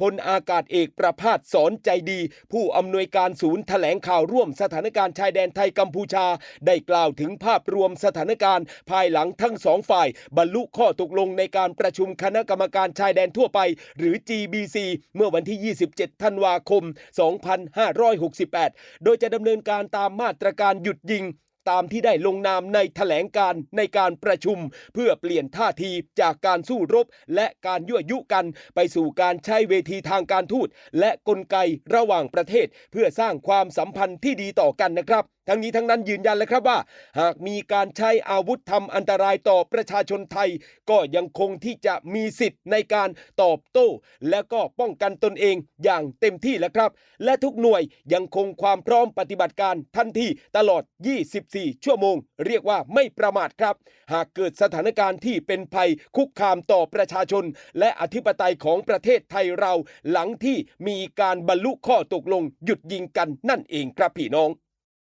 พลอากาศเอกประภาสสอนใจดีผู้อำนวยการศูนย์แถลงข่าวร่วมสถานการณ์ชายแดนไทยกัมพูชาได้กล่าวถึงภาพรวมสถานการณ์ภายหลังทั้งสองฝ่ายบรรลุข้อตกลงในการประชุมคณะกรรมการชายแดนทั่วไปหรือ GBC เมื่อวันที่ 27 ธันวาคม 2568 โดยจะดำเนินการตามมาตรการหยุดยิงตามที่ได้ลงนามในแถลงการในการประชุมเพื่อเปลี่ยนท่าทีจากการสู้รบและการยั่วยุกันไปสู่การใช้เวทีทางการทูตและกลไกระหว่างประเทศเพื่อสร้างความสัมพันธ์ที่ดีต่อกันนะครับทั้งนี้ทั้งนั้นยืนยันเลยครับว่าหากมีการใช้อาวุธทำอันตรายต่อประชาชนไทยก็ยังคงที่จะมีสิทธิ์ในการตอบโต้และก็ป้องกันตนเองอย่างเต็มที่แล้วครับและทุกหน่วยยังคงความพร้อมปฏิบัติการทันทีตลอด 24 ชั่วโมงเรียกว่าไม่ประมาทครับหากเกิดสถานการณ์ที่เป็นภัยคุกคามต่อประชาชนและอธิปไตยของประเทศไทยเราหลังที่มีการบรรลุข้อตกลงหยุดยิงกันนั่นเองครับพี่น้อง